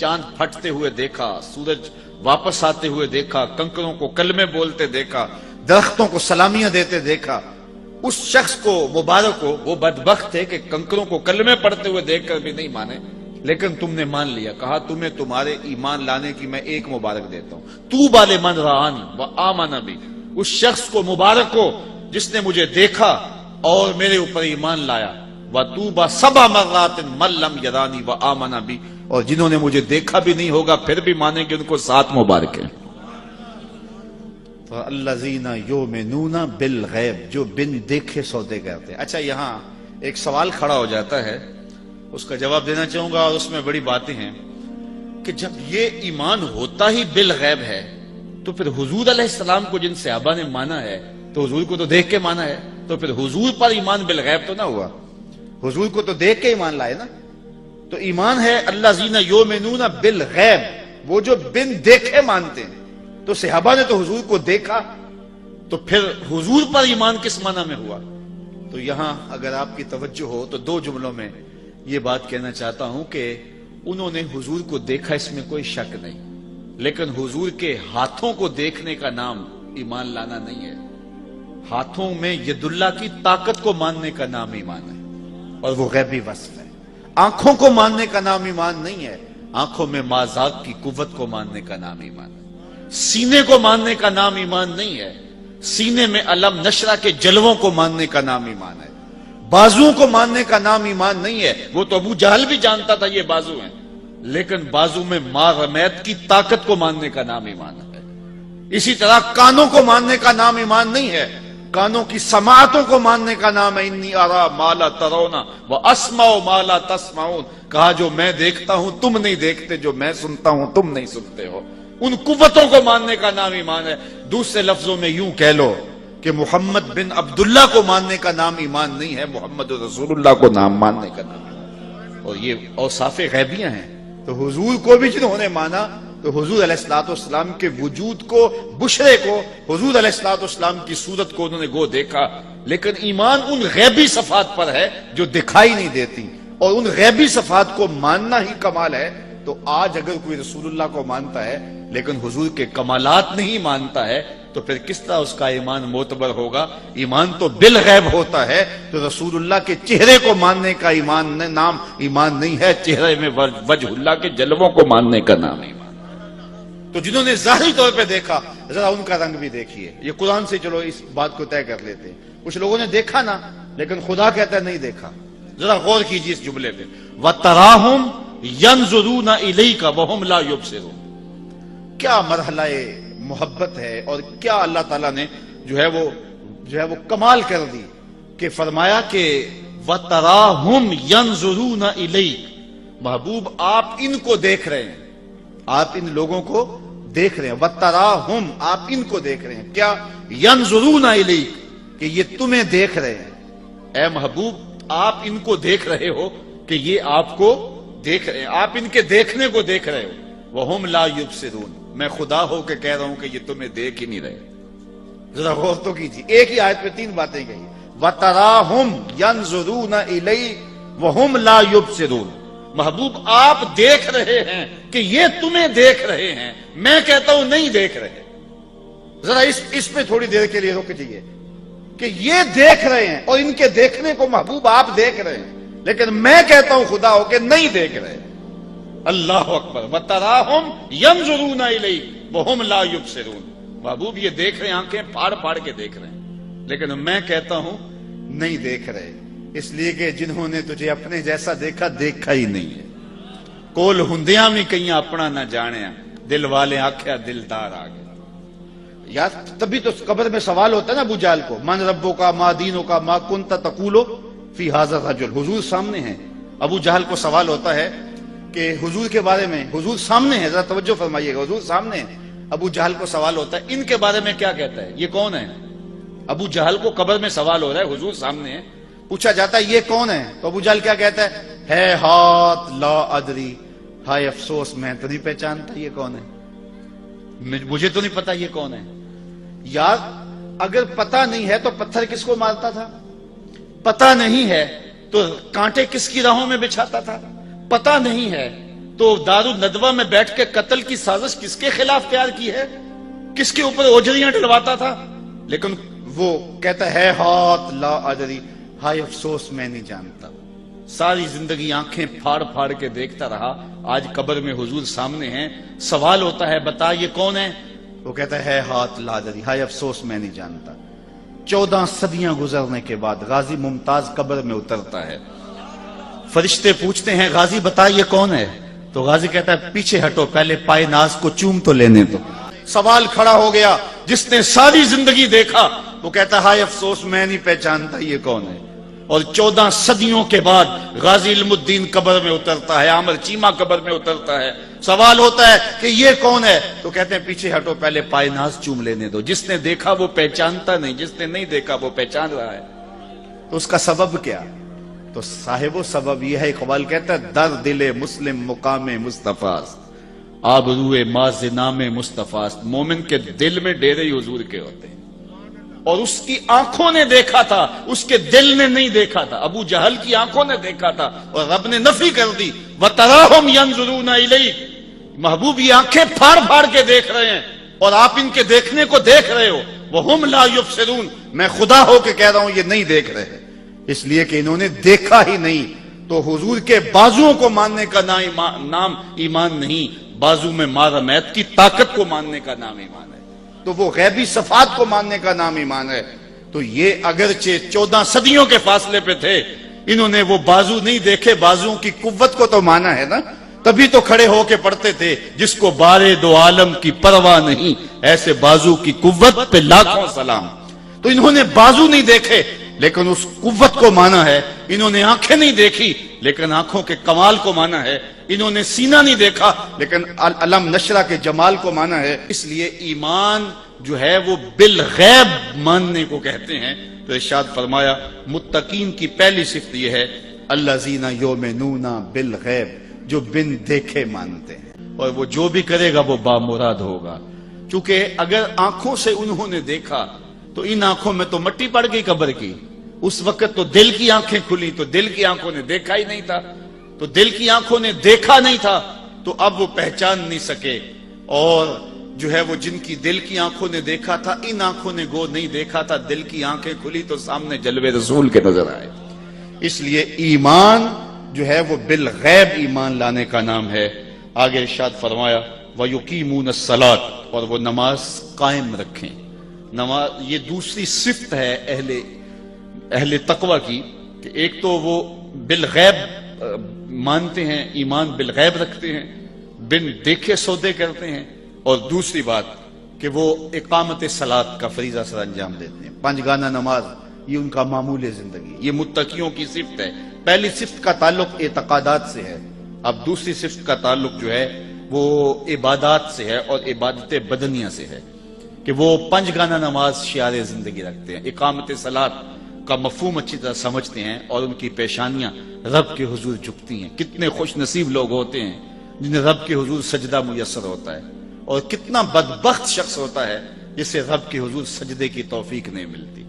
چاند پھٹتے ہوئے دیکھا، سورج واپس آتے ہوئے دیکھا، کنکروں کو کلمے بولتے دیکھا، درختوں کو سلامیاں دیتے دیکھا، اس شخص کو مبارک ہو، وہ بدبخت ہے کہ کنکروں کو کلمے پڑھتے ہوئے دیکھ کر بھی نہیں مانے، لیکن تم نے مان لیا۔ کہا تمہیں تمہارے ایمان لانے کی میں ایک مبارک دیتا ہوں، طوبی لمن رآنی وآمن بی، اس شخص کو مبارک ہو جس نے مجھے دیکھا اور میرے اوپر ایمان لایا، وطوبی 7 مرات من لم یرانی وآمن بی، اور جنہوں نے مجھے دیکھا بھی نہیں ہوگا پھر بھی مانیں گے، ان کو 7 مبارک ہیں۔ الذین یؤمنون بالغیب، جو بن دیکھے سودے کرتے ہیں۔ اچھا، یہاں ایک سوال کھڑا ہو جاتا ہے، اس کا جواب دینا چاہوں گا، اور اس میں بڑی باتیں ہیں کہ جب یہ ایمان ہوتا ہی بالغیب ہے تو پھر حضور علیہ السلام کو جن صحابہ نے مانا ہے تو حضور کو تو دیکھ کے مانا ہے، تو پھر حضور پر ایمان بالغیب تو نہ ہوا، حضور کو تو دیکھ کے ایمان لائے نا۔ تو ایمان ہے الذین یؤمنون بالغیب، وہ جو بن دیکھے مانتے ہیں، تو صحابہ نے تو حضور کو دیکھا، تو پھر حضور پر ایمان کس معنی میں ہوا؟ تو یہاں اگر آپ کی توجہ ہو تو 2 جملوں میں یہ بات کہنا چاہتا ہوں کہ انہوں نے حضور کو دیکھا، اس میں کوئی شک نہیں، لیکن حضور کے ہاتھوں کو دیکھنے کا نام ایمان لانا نہیں ہے۔ ہاتھوں میں ید اللہ کی طاقت کو ماننے کا نام ایمان ہے، اور وہ غیبی وصف ہے۔ آنکھوں کو ماننے کا نام ایمان نہیں ہے، آنکھوں میں ما ذات کی قوت کو ماننے کا نام ایمان ہے۔ سینے کو ماننے کا نام ایمان نہیں ہے، سینے میں علم نشرہ کے جلووں کو ماننے کا نام ایمان ہے۔ بازوؤں کو ماننے کا نام ایمان نہیں ہے، وہ تو ابو جہل بھی جانتا تھا یہ بازو ہیں، لیکن بازو میں ما رمیت کی طاقت کو ماننے کا نام ایمان ہے۔ اسی طرح کانوں کو ماننے کا نام ایمان نہیں ہے، کانوں کی سماعتوں کو ماننے کا نام ہے۔ انی ارا ما لا ترون واسمع ما لا تسمعون، کہا جو میں دیکھتا ہوں تم نہیں دیکھتے، جو میں سنتا ہوں تم نہیں سنتے ہو۔ ان قوتوں کو ماننے کا نام ایمان ہے۔ دوسرے لفظوں میں یوں کہہ لو کہ محمد بن عبداللہ کو ماننے کا نام ایمان نہیں ہے، محمد رسول اللہ کو نام ماننے کا نام ہے، اور یہ اوصاف غیبیاں ہیں۔ تو حضور کو بھی جنہوں نے مانا تو حضور علیہ الصلوۃ والسلام کے وجود کو، بشرے کو، حضور علیہ الصلوۃ والسلام کی صورت کو انہوں نے گو دیکھا، لیکن ایمان ان غیبی صفات پر ہے جو دکھائی نہیں دیتی، اور ان غیبی صفات کو ماننا ہی کمال ہے۔ تو آج اگر کوئی رسول اللہ کو مانتا ہے لیکن حضور کے کمالات نہیں مانتا ہے تو پھر کس طرح اس کا ایمان معتبر ہوگا؟ ایمان تو بالغیب ہوتا ہے، تو رسول اللہ کے چہرے کو ماننے کا نام ایمان نہیں ہے، چہرے میں وجہ اللہ کے جلووں کو ماننے کا نام ایمان۔ تو جنہوں نے ظاہری طور پہ دیکھا، ذرا ان کا رنگ بھی دیکھیے۔ یہ قرآن سے چلو اس بات کو طے کر لیتے ہیں، کچھ لوگوں نے دیکھا نا، لیکن خدا کہتا ہے نہیں دیکھا۔ ذرا غور کیجیے اس جملے پہ، وَتَرَاهُمْ يَنْظُرُونَ إِلَيْكَ وَهُمْ لَا يُبْصِرُونَ۔ کیا مرحلہ محبت ہے، اور کیا اللہ تعالیٰ نے جو ہے وہ کمال کر دی کہ فرمایا کہ وَتَرَاهُمْ يَنْظُرُونَ إِلَيْكَ، محبوب آپ ان کو دیکھ رہے ہیں، آپ ان لوگوں کو دیکھ رہے ہیں۔ وَتَرَاهُمْ، آپ ان کو دیکھ رہے ہیں، کیا؟ يَنْظُرُونَ إِلَيْكَ، کہ یہ تمہیں دیکھ رہے ہیں۔ اے محبوب آپ ان کو دیکھ رہے ہو کہ یہ آپ کو دیکھ رہے ہیں، آپ ان کے دیکھنے کو دیکھ رہے ہو۔ وَهُمْ لَا يُبْصِرُونَ، میں خدا ہو کے کہہ رہا ہوں کہ یہ تمہیں دیکھ ہی نہیں رہے۔ ذرا غور تو کیجیے، ایک ہی آیت پہ 3 باتیں کہی۔ وَتَرَاهُمْ يَنْظُرُونَ إِلَيْكَ وَهُمْ لَا يُبْصِرُونَ، محبوب آپ دیکھ رہے ہیں کہ یہ تمہیں دیکھ رہے ہیں، میں کہتا ہوں نہیں دیکھ رہے۔ ذرا اس پہ تھوڑی دیر کے لیے رک جائیے کہ یہ دیکھ رہے ہیں، اور ان کے دیکھنے کو محبوب آپ دیکھ رہے ہیں، لیکن میں کہتا ہوں خدا ہو کے نہیں دیکھ رہے۔ اللہ اکبر۔ وَتَرَاهُمْ يَنْظُرُونَ إِلَيْكَ وَهُمْ لَا يُبْصِرُونَ، محبوب یہ دیکھ رہے ہیں، آنکھیں پھاڑ پھاڑ کے دیکھ رہے ہیں، لیکن میں کہتا ہوں نہیں دیکھ رہے، اس لیے کہ جنہوں نے تجھے اپنے جیسا دیکھا دیکھا ہی نہیں ہے۔ کول ہندیاں بھی کہیں اپنا نہ جانیا، دل والے آکھیا دلدار آ گئے۔ یار تبھی تو قبر میں سوال ہوتا ہے نا ابو جہل کو، من ربو کا، ما دینو کا، ما کنت تقولو فی ھذا الرجل، حضور سامنے ہیں۔ ابو جہل کو سوال ہوتا ہے کہ حضور کے بارے میں، حضور سامنے ہے، ذرا توجہ فرمائیے گا، حضور سامنے ہے۔ ابو جہل کو سوال ہوتا ہے ان کے بارے میں کیا کہتا ہے، یہ کون ہے؟ ابو جہل کو قبر میں سوال ہو رہا ہے، حضور سامنے ہے، پوچھا جاتا ہے یہ کون ہے، تو ابو جہل کیا کہتا ہے ہاتھ لا ادری، ہائے افسوس میں تو نہیں پہچانتا یہ کون ہے، مجھے تو نہیں پتا یہ کون ہے۔ یار اگر پتا نہیں ہے تو پتھر کس کو مارتا تھا؟ پتا نہیں ہے تو کانٹے کس کی راہوں میں بچھاتا تھا؟ پتا نہیں ہے تو دارالندوہ میں بیٹھ کے قتل کی سازش کس کے خلاف تیار کی ہے؟ کس کے اوپر اوجریاں ڈلواتا تھا؟ لیکن وہ کہتا ہے ہاتھ لا ادری، ہائے افسوس میں نہیں جانتا. ساری زندگی آنکھیں پھاڑ پھاڑ کے دیکھتا رہا، آج قبر میں حضور سامنے ہیں، سوال ہوتا ہے بتا یہ کون ہے؟ وہ کہتا ہے ہاتھ لا ادری، ہائے افسوس میں نہیں جانتا. 14 صدیاں گزرنے کے بعد غازی ممتاز قبر میں اترتا ہے. فرشتے پوچھتے ہیں غازی بتا یہ کون ہے؟ تو غازی کہتا ہے پیچھے ہٹو، پہلے پائے ناز کو چوم تو لینے دو. سوال کھڑا ہو گیا، جس نے ساری زندگی دیکھا وہ کہتا ہے ہائے افسوس میں نہیں پہچانتا یہ کون ہے. اور 14 صدیوں کے بعد غازی علم الدین قبر میں اترتا ہے، عامر چیمہ قبر میں اترتا ہے. سوال ہوتا ہے کہ یہ کون ہے؟ تو کہتے ہیں پیچھے ہٹو، پہلے پائے ناز چوم لینے دو. جس نے دیکھا وہ پہچانتا نہیں، جس نے نہیں دیکھا وہ پہچان رہا ہے. تو اس کا سبب کیا؟ تو صاحب و سبب یہ ہے، اقبال کہتا ہے در دل مسلم مقام مصطفیٰ آبروئے ماز نام مصطفیٰ. مومن کے دل میں ڈیرے حضور کے ہوتے ہیں، اور اس کی آنکھوں نے دیکھا تھا، اس کے دل نے نہیں دیکھا تھا. ابو جہل کی آنکھوں نے دیکھا تھا اور رب نے نفی کر دی. وَتَرَاهُمْ يَنْظُرُونَ إِلَيْكَ، محبوب یہ آنکھیں پھاڑ پھاڑ کے دیکھ رہے ہیں اور آپ ان کے دیکھنے کو دیکھ رہے ہو. وَهُمْ لَا يُبْصِرُونَ، میں خدا ہو کے کہہ رہا ہوں یہ نہیں دیکھ رہے، اس لیے کہ انہوں نے دیکھا ہی نہیں. تو حضور کے بازوؤں کو ماننے کا نام ایمان نہیں، بازو میں مارمیت کی طاقت کو ماننے کا نام ایمان ہے. تو وہ غیبی صفات کو ماننے کا نام ایمان ہے. تو یہ اگرچہ 14 صدیوں کے فاصلے پہ تھے، انہوں نے وہ بازو نہیں دیکھے، بازوؤں کی قوت کو تو مانا ہے نا، تبھی تو کھڑے ہو کے پڑھتے تھے جس کو بارے دو عالم کی پرواہ نہیں، ایسے بازو کی قوت پہ لاکھوں سلام. تو انہوں نے بازو نہیں دیکھے لیکن اس قوت کو مانا ہے. انہوں نے آنکھیں نہیں دیکھی لیکن آنکھوں کے کمال کو مانا ہے. انہوں نے سینہ نہیں دیکھا لیکن علم نشرہ کے جمال کو مانا ہے. اس لیے ایمان جو ہے وہ بالغیب ماننے کو کہتے ہیں. تو ارشاد فرمایا متقین کی پہلی صفت یہ ہے الذین یؤمنون بالغیب، جو بن دیکھے مانتے ہیں، اور وہ جو بھی کرے گا وہ بامراد ہوگا. چونکہ اگر آنکھوں سے انہوں نے دیکھا تو ان آنکھوں میں تو مٹی پڑ گئی قبر کی. اس وقت تو دل کی آنکھیں کھلی، تو دل کی آنکھوں نے دیکھا ہی نہیں تھا. تو دل کی آنکھوں نے دیکھا نہیں تھا تو اب وہ پہچان نہیں سکے. اور جو ہے وہ جن کی دل کی آنکھوں نے دیکھا تھا، ان آنکھوں نے گو نہیں دیکھا تھا، دل کی آنکھیں کھلی تو سامنے جلوے رسول کے نظر آئے. اس لیے ایمان جو ہے وہ بالغیب ایمان لانے کا نام ہے. آگے ارشاد فرمایا وَيُقِيمُونَ الصَّلَاةَ، اور وہ نماز قائم رکھیں. نماز یہ دوسری صفت ہے اہل تقوی کی، کہ ایک تو وہ بالغیب مانتے ہیں، ایمان بالغیب رکھتے ہیں، بن دیکھے سودے کرتے ہیں. اور دوسری بات کہ وہ اقامت صلاۃ کا فریضہ سر انجام دیتے ہیں. 5 گانا نماز یہ ان کا معمول زندگی. یہ متقیوں کی صفت ہے. پہلی صفت کا تعلق اعتقادات سے ہے، اب دوسری صفت کا تعلق جو ہے وہ عبادات سے ہے، اور عبادت بدنیہ سے ہے، کہ وہ 5 گانا نماز شعار زندگی رکھتے ہیں. اقامت صلاۃ کا مفہوم اچھی طرح سمجھتے ہیں، اور ان کی پیشانیاں رب کے حضور جھکتی ہیں. کتنے خوش نصیب لوگ ہوتے ہیں جنہیں رب کے حضور سجدہ میسر ہوتا ہے، اور کتنا بدبخت شخص ہوتا ہے جسے رب کے حضور سجدے کی توفیق نہیں ملتی.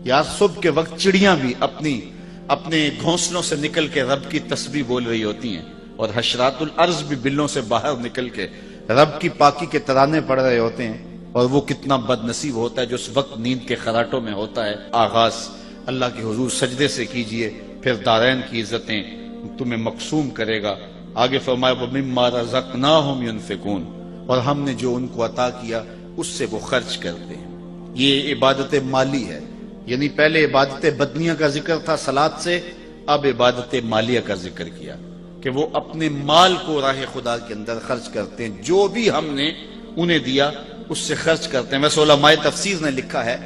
یار صبح کے وقت چڑیاں بھی اپنے گھونسلوں سے نکل کے رب کی تسبیح بول رہی ہوتی ہیں، اور حشرات الارض بھی بلوں سے باہر نکل کے رب کی پاکی کے ترانے پڑھ رہے ہوتے ہیں. اور وہ کتنا بد نصیب ہوتا ہے جو اس وقت نیند کے خراٹوں میں ہوتا ہے. آغاز اللہ کے حضور سجدے سے کیجئے، پھر دارین کی عزتیں تمہیں مقسوم کرے گا. آگے فرمایا وَمِمَّا رَزَقْنَاهُمْ يُنْفِقُونَ، اور ہم نے جو ان کو عطا کیا اس سے وہ خرچ کرتے ہیں. یہ عبادت مالی ہے، یعنی پہلے عبادت بدنیہ کا ذکر تھا صلاۃ سے، اب عبادت مالیہ کا ذکر کیا کہ وہ اپنے مال کو راہ خدا کے اندر خرچ کرتے ہیں. جو بھی ہم نے انہیں دیا اس سے خرچ کرتے ہیں. ویسے علماء تفسیر نے لکھا ہے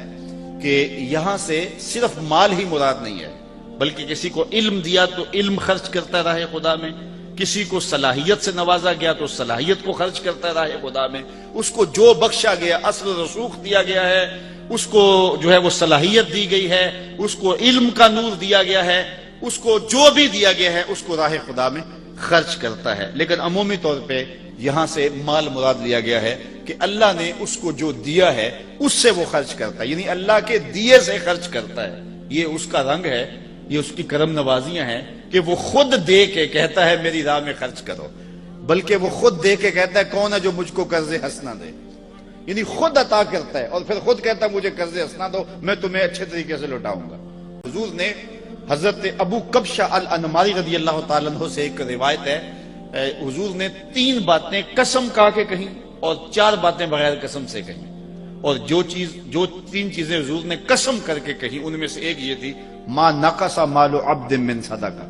کہ یہاں سے صرف مال ہی مراد نہیں ہے، بلکہ کسی کو علم دیا تو علم خرچ کرتا ہے راہ خدا میں، کسی کو صلاحیت سے نوازا گیا تو صلاحیت کو خرچ کرتا ہے راہ خدا میں، اس کو جو بخشا گیا، اصل رسوخ دیا گیا ہے، اس کو جو ہے وہ صلاحیت دی گئی ہے، اس کو علم کا نور دیا گیا ہے، اس کو جو بھی دیا گیا ہے اس کو راہ خدا میں خرچ کرتا ہے. لیکن عمومی طور پہ یہاں سے مال مراد لیا گیا ہے کہ اللہ نے اس کو جو دیا ہے اس سے وہ خرچ کرتا ہے، یعنی اللہ کے دیے سے خرچ کرتا ہے. یہ اس کا رنگ ہے، یہ اس کی کرم نوازیاں ہیں کہ وہ خود دے کے کہتا ہے میری راہ میں خرچ کرو. بلکہ وہ خود دے کے کہتا ہے کون ہے جو مجھ کو قرض حسنہ دے، یعنی خود عطا کرتا ہے اور پھر خود کہتا ہے مجھے قرض حسنہ دو، میں تمہیں اچھے طریقے سے لوٹاؤں گا۔ حضور نے حضرت ابو کبشہ الانماری رضی اللہ تعالیٰ عنہ سے ایک روایت ہے، حضور نے 3 باتیں قسم کھا کے کہیں اور 4 باتیں بغیر قسم سے کہیں، اور جو 3 چیزیں حضور نے قسم کر کے کہیں ان میں سے ایک یہ تھی ما نقص مال عبد من صدقہ،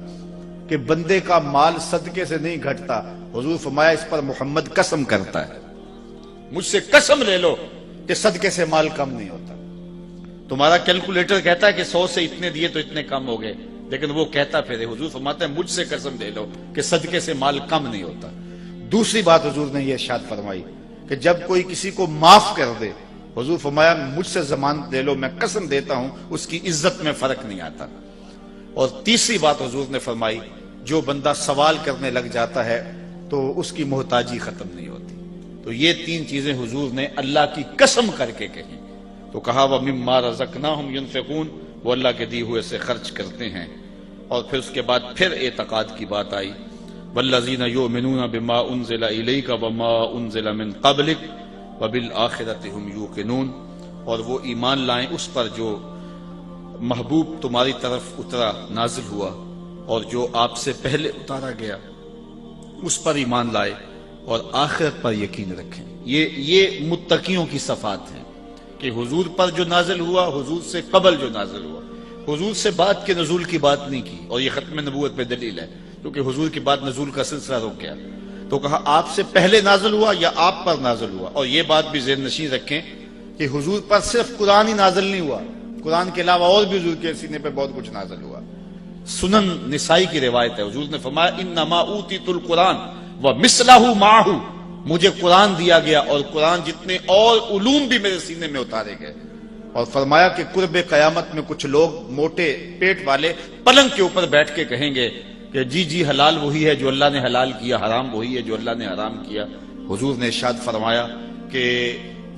کہ بندے کا مال صدقے سے نہیں گھٹتا۔ حضور فرمایا اس پر محمد قسم کرتا ہے، مجھ سے قسم لے لو کہ صدقے سے مال کم نہیں ہوتا۔ تمہارا کیلکولیٹر کہتا ہے کہ 100 سے اتنے دیے تو اتنے کم ہو گئے، لیکن وہ کہتا پھر حضور فرماتے ہیں مجھ سے قسم لے لو کہ صدقے سے مال کم نہیں ہوتا۔ دوسری بات حضور نے یہ ارشاد فرمائی کہ جب کوئی کسی کو معاف کر دے، حضور فرمایا مجھ سے ضمانت لے لو، میں قسم دیتا ہوں اس کی عزت میں فرق نہیں آتا۔ اور تیسری بات حضور نے فرمائی جو بندہ سوال کرنے لگ جاتا ہے تو اس کی محتاجی ختم نہیں ہوتی۔ تو یہ 3 چیزیں حضور نے اللہ کی قسم کر کے کہیں، تو کہا وَمِمَّا رَزَقْنَاهُمْ يُنْفِقُونَ، وہ اللہ کے دیے ہوئے سے خرچ کرتے ہیں۔ اور پھر اس کے بعد پھر اعتقاد کی بات آئی وَالَّذِينَ يُؤْمِنُونَ بِمَا أُنزِلَ إِلَيْكَ وَمَا أُنزِلَ مِن قَبْلِكَ وَبِالْآخِرَةِ هُمْ يُوقِنُونَ، اور وہ ایمان لائیں اس پر جو محبوب تمہاری طرف اترا نازل ہوا اور جو آپ سے پہلے اتارا گیا اس پر ایمان لائے اور آخرت پر یقین رکھیں۔ یہ متقیوں کی صفات ہیں کہ حضور پر جو نازل ہوا، حضور سے قبل جو نازل ہوا، حضور سے بعد کے نزول کی بات نہیں کی، اور یہ ختم نبوت پہ دلیل ہے کیونکہ حضور کے بعد نزول کا سلسلہ رک گیا۔ تو کہا آپ سے پہلے نازل ہوا یا آپ پر نازل ہوا، اور یہ بات بھی ذہن نشین رکھیں کہ حضور پر صرف قرآن ہی نازل نہیں ہوا، قرآن کے علاوہ اور بھی حضور کے سینے پہ بہت کچھ نازل ہوا۔ سنن نسائی کی روایت ہے، حضور نے فرمایا انما اوتیت القرآن ومثلہ معہ، مجھے قرآن دیا گیا اور قرآن جتنے اور علوم بھی میرے سینے میں اتارے گئے۔ اور فرمایا کہ قرب قیامت میں کچھ لوگ موٹے پیٹ والے پلنگ کے اوپر بیٹھ کے کہیں گے کہ جی جی حلال وہی ہے جو اللہ نے حلال کیا، حرام وہی ہے جو اللہ نے حرام کیا۔ حضور نے ارشاد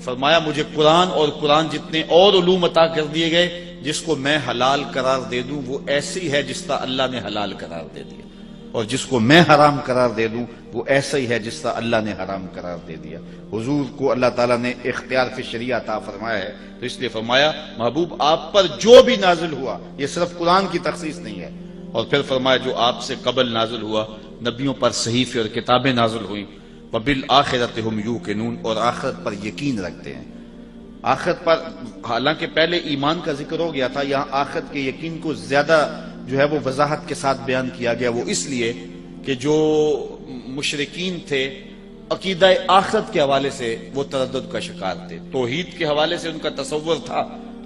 فرمایا مجھے قرآن اور قرآن جتنے اور علوم عطا کر دیے گئے، جس کو میں حلال قرار دے دوں وہ ایسی ہے جس طرح اللہ نے حلال قرار دے دیا، اور جس کو میں حرام قرار دے دوں وہ ایسا ہی ہے جس طرح اللہ نے حرام قرار دے دیا۔ حضور کو اللہ تعالیٰ نے اختیار فی شریعہ عطا فرمایا ہے، تو اس لیے فرمایا محبوب آپ پر جو بھی نازل ہوا، یہ صرف قرآن کی تخصیص نہیں ہے، اور پھر فرمایا جو آپ سے قبل نازل ہوا، نبیوں پر صحیفے اور کتابیں نازل ہوئیں، وَبِالْآخِرَةِ هُمْ يُوقِنُونَ، اور آخرت پر یقین رکھتے ہیں۔ آخرت پر حالانکہ پہلے ایمان کا ذکر ہو گیا تھا، یہاں آخرت کے یقین کو زیادہ جو ہے وہ وضاحت کے ساتھ بیان کیا گیا، وہ اس لیے کہ جو مشرکین تھے عقیدہ آخرت کے حوالے سے وہ تردد کا شکار تھے، توحید کے حوالے سے ان کا تصور تھا،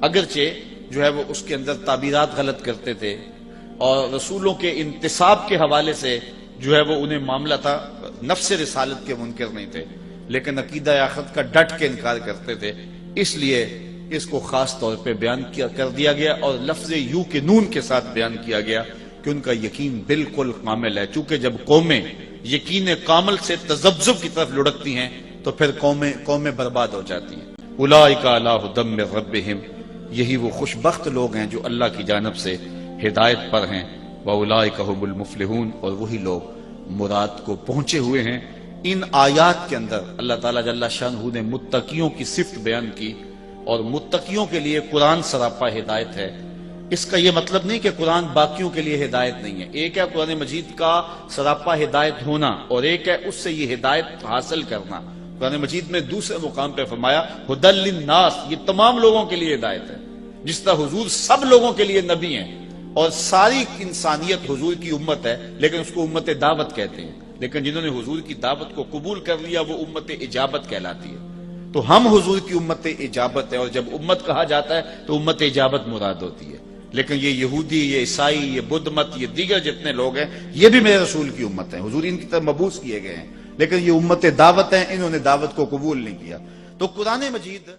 اگرچہ جو ہے وہ اس کے اندر تعبیرات غلط کرتے تھے، اور رسولوں کے انتصاب کے حوالے سے جو ہے وہ انہیں معاملہ تھا، نفس رسالت کے منکر نہیں تھے، لیکن عقیدہ آخرت کا ڈٹ کے انکار کرتے تھے، اس لیے اس کو خاص طور پہ بیان کر دیا گیا اور لفظ یو کے نون کے ساتھ بیان کیا گیا کہ ان کا یقین بالکل کامل ہے، چونکہ جب قومیں یقین کامل سے تذبذب کی طرف لڑکتی ہیں تو پھر قومیں برباد ہو جاتی ہیں۔ اولئک علی ھدی من ربہم، یہی وہ خوش بخت لوگ ہیں جو اللہ کی جانب سے ہدایت پر ہیں، واولئک ھم المفلحون، اور وہی لوگ مراد کو پہنچے ہوئے ہیں۔ ان آیات کے اندر اللہ تعالیٰ جل شانہ نے متقیوں کی صفت بیان کی، اور متقیوں کے لیے قرآن سراپا ہدایت ہے۔ اس کا یہ مطلب نہیں کہ قرآن باقیوں کے لیے ہدایت نہیں ہے، ایک ہے قرآن مجید کا سراپا ہدایت ہونا اور ایک ہے اس سے یہ ہدایت حاصل کرنا۔ قرآن مجید میں دوسرے مقام پہ فرمایا ھدی للناس، یہ تمام لوگوں کے لیے ہدایت ہے، جس طرح حضور سب لوگوں کے لیے نبی ہیں اور ساری انسانیت حضور کی امت ہے، لیکن اس کو امت دعوت کہتے ہیں، لیکن جنہوں نے حضور کی دعوت کو قبول کر لیا وہ امت اجابت کہلاتی ہے۔ تو ہم حضور کی امت اجابت ہے، اور جب امت کہا جاتا ہے تو امت اجابت مراد ہوتی ہے، لیکن یہ یہودی، یہ عیسائی، یہ بدھ مت، یہ دیگر جتنے لوگ ہیں یہ بھی میرے رسول کی امت ہیں، حضور ان کی طرف مبعوث کیے گئے ہیں، لیکن یہ امت دعوت ہیں، انہوں نے دعوت کو قبول نہیں کیا۔ تو قرآن مجید